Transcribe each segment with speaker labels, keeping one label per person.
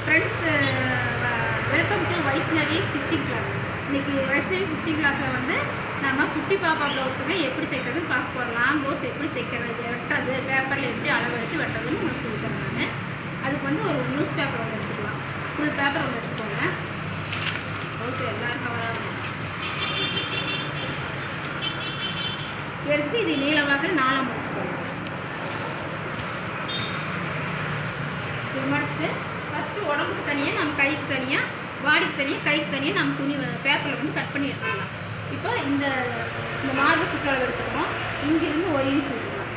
Speaker 1: Friends, welcome to Vaishnavi stitching class. இன்றைக்கி Vaishnavi stitching கிளாஸில் வந்து நம்ம குட்டி பாப்பா ப்ளவுஸுங்க எப்படி தைக்கிறதுன்னு பார்க்க போகிறோம். லாங் ப்ளவுஸ் எப்படி தைக்கிறது, வெட்டுறது, பேப்பரில் எப்படி அளவு எடுத்து வெட்டுறதுன்னு உங்களுக்கு சொல்லித்தரேன் நான். அதுக்கு வந்து ஒரு நியூஸ் பேப்பர் ஒன்று எடுத்துக்கலாம். ஃபுல் பேப்பர் ஒன்று எடுத்துக்கோங்க. ப்ளவுஸ் எல்லாம் கவராக எடுத்து இது நீளமாக 4 முடிச்சுக்கோங்க. இது முடிச்சுட்டு ஃபஸ்ட்டு உடம்புக்கு தனியாக, நம்ம கைக்கு தனியாக, பாடிக்கு தனியாக, கைக்கு தனியாக நம்ம துணி பேப்பரில் வந்து கட் பண்ணி எடுத்துக்கலாம். இப்போ இந்த மார்பு சுற்றளவு எடுத்துக்கணும். இங்கிருந்து 1 இன்ச் விட்டுக்கலாம்.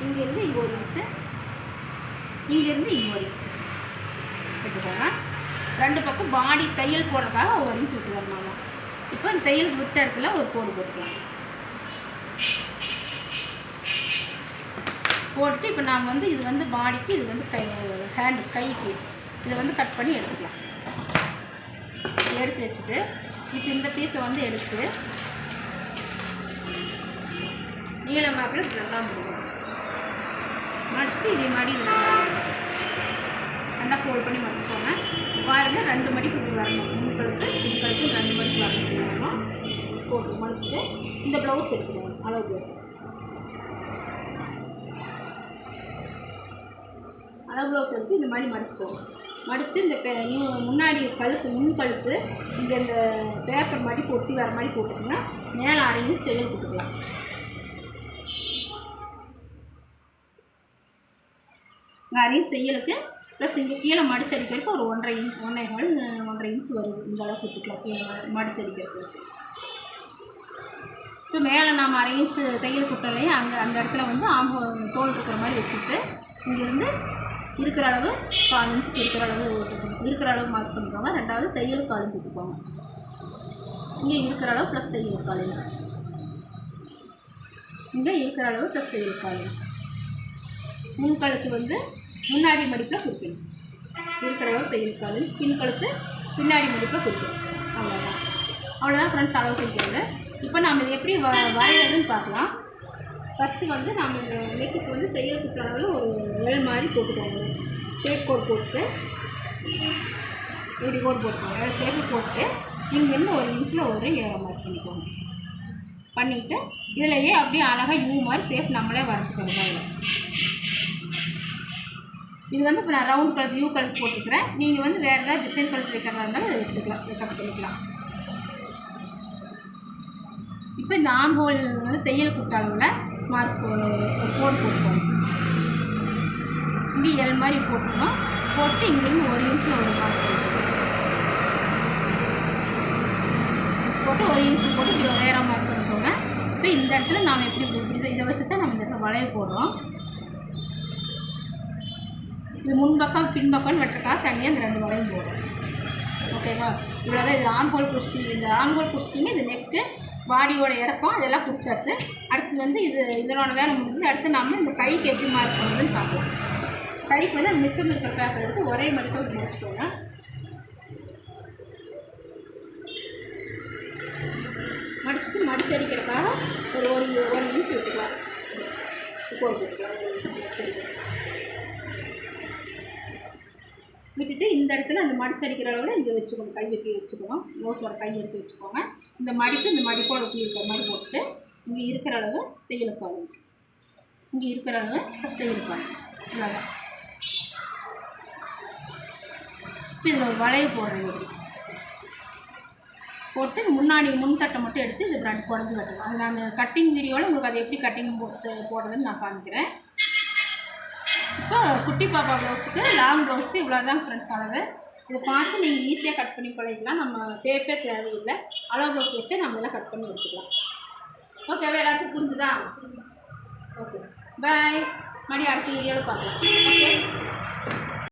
Speaker 1: இங்கேருந்து இங்கே 1 இன்ச்சு, இங்கேருந்து இங்கே 1 இன்ச்சு விட்டுக்கோங்க. 2 பக்கம் பாடி தையல் போடுறதுக்காக 1 இன்ச் விட்டு வரணும். இப்போ இந்த தையல் விட்ட இடத்துல ஒரு கோடு போட்டுக்கலாம். போட்டு இப்போ நாம் வந்து இது வந்து பாடிக்கு, இது வந்து ஹேண்டு கைக்கு இதை வந்து கட் பண்ணி எடுத்துக்கலாம். எடுத்து வச்சுட்டு இப்போ இந்த பீஸை வந்து எடுத்து நீளமாக்கில் நல்லா மடிச்சுட்டு இதே மாதிரி நல்லா ஃபோல்ட் பண்ணி மடிச்சுக்கோங்க. பாருங்கள் 2 மடிப்பு வரணும். முன்கழுத்து பின்கழுத்து 2 மடிப்பு வரணும். போட்டு மடிச்சுட்டு இந்த ப்ளவுஸ் எடுத்துக்கணும். அளவு ப்ளவுஸ் எடுத்து இந்த மாதிரி மடிச்சுக்கோங்க. மடித்து இந்த முன்னாடி கழுத்து, முன் கழுத்து இங்கே இந்த பேப்பர் மாதிரி பொட்டி வர மாதிரி போட்டுக்கோங்க. மேலே 1/2 இன்ச் தையல் போட்டுக்கலாம். இங்கே 1/2 இன்ச் தையலுக்கு ப்ளஸ் இங்கே கீழே மடிச்சடிக்கிறதுக்கு ஒரு 1.5 இன்ச் வருது. இந்த அளவு போட்டுக்கலாம் கீழே மடிச்சடிக்கிறதுக்கு. இப்போ மேலே நாம் 1/2 இன்ச் தையல் போட்டாலே அங்கே அந்த இடத்துல வந்து சோல் இருக்கிற மாதிரி வச்சுட்டு இங்கேருந்து இருக்கிற அளவு 4 இன்ச்சுக்கு இருக்கிற அளவு மார்க் பண்ணிக்கோங்க. 2வது தையலுக்கு 4 இன்ச்சு விட்டுக்கோங்க. இங்கே இருக்கிற அளவு ப்ளஸ் தையலுக்கு 4 இன்ச்சு, இங்கே இருக்கிற அளவு ப்ளஸ் தையலுக்கு 4 இன்ச்சு. முன்கழுத்து வந்து முன்னாடி மடிப்பில் குறிக்கணும். இருக்கிற அளவு தையலுக்கு 4 இன்ச்சு, பின்கழுத்து பின்னாடி மடிப்பில் குறிக்கணும். அவ்வளோதான் ஃப்ரெண்ட்ஸ் அளவு குறிக்கிறது. இப்போ நாம் இதை எப்படி வரைகிறதுன்னு பார்க்கலாம். ஃபஸ்ட்டு வந்து நம்ம இந்த நெக்குக்கு வந்து தையல் குத்துற அளவில் ஒரு L மாதிரி போட்டுக்கோங்க. ஷேப் கோட் போட்டு இப்படி கோட் போட்டுக்கோங்க. ஷேப்பு போட்டு இங்கேருந்து 1 இன்ச்சில் ஒரு ஏற மாதிரி பண்ணிக்கோங்க. பண்ணிவிட்டு இதிலையே அப்படியே அழகாக யூ மாதிரி ஷேப் நம்மளே வரைச்சிக்கோங்க. இது வந்து இப்போ நான் ரவுண்ட் கழுத்து யூ கழுத்து போட்டுக்கிறேன். நீங்கள் வந்து வேறு ஏதாவது டிசைன் கழுத்து வைக்கிறதா இருந்தாலும் இதை வச்சுக்கலாம், கட் பண்ணிக்கலாம். இப்போ இந்த ஆம் ஹோல் வந்து தையல் குத்த அளவில் மார்க் கோடு போட்டுக்கோங்க. இங்கே L மாதிரி போட்டுக்கணும். போட்டு இங்கேருந்து 1 இன்ச்சில் ஒரு மார்க் போட்டு 1 இன்ச்சில் போட்டு இப்படி வேற மார்க் பண்ணிக்கோங்க. இப்போ இந்த இடத்துல நாம் எப்படி இதை வச்சு தான் நம்ம இந்த இடத்துல வளைய போடுறோம். இது முன்பக்கம் பின்பக்கம் வெட்டுறதுக்காக தனியாக இந்த 2 வளையம் போடுறோம். ஓகேவா? இவ்வளோ இது ஆம்ஹோல் குஸ்டிங். இந்த ஆம்ஹோல் குஸ்டிங் இது நெக்கு பாடியோட இறக்கம் அதெல்லாம் பிடிச்சாச்சு. அடுத்து வந்து இதனோட வேலை முடிஞ்சு அடுத்து நம்ம இந்த கைக்கு எப்படி மார்க் பண்ணுறதுன்னு பார்க்கலாம். கைக்கு வந்து அந்த மிச்சம் இருக்கிற பேப்பர் எடுத்து ஒரே மடிப்பாக முடிச்சுக்கோங்க. மடிச்சுட்டு மடிச்சடிக்கிறதுக்காக ஒரு 1 இன்ச் விட்டுக்கலாம். விட்டுட்டு இந்த இடத்துல அந்த மடிச்சடிக்கிற அளவில் இங்கே வச்சுக்கணும். கை எப்படி வச்சுக்கணும், ரோஸோட கை எடுத்து வச்சுக்கோங்க. இந்த மடிப்போட ஒட்டி இருக்கிற மாதிரி போட்டு இங்கே இருக்கிற அளவு தையலுக்கு 4 இன்ச்சு, இங்கே இருக்கிற அளவு ஃபஸ்ட் தையலுக்கு 4 இன்ச்சு. இவ்வளோதான். இப்போ இதில் ஒரு வளைவு போடுறது போட்டு முன்தட்டை மட்டும் எடுத்து இது குறைஞ்சி வெட்டணும். அது நான் கட்டிங் வீடியோவில் உங்களுக்கு அது எப்படி கட்டிங் போடுறதுன்னு நான் காமிக்கிறேன். இப்போ குட்டி பாப்பா ப்ளவுஸுக்கு லாங் ப்ளவுஸுக்கு இவ்வளோ தான் ஃப்ரெண்ட்ஸ் அளவு. இதை பார்த்து நீங்கள் ஈஸியாக கட் பண்ணி பழகிக்கலாம். நம்ம டேப்பே தேவையில்லை. அளவு ப்ளவுஸ் வச்சு நம்ம இதெல்லாம் கட் பண்ணி எடுத்துக்கலாம். ஓகேவா? எல்லாத்துக்கும் புரிஞ்சுதா? ஓகே, பாய். மறுபடியும் அடுத்த வீடியோவில் பார்க்கலாம். ஓகே.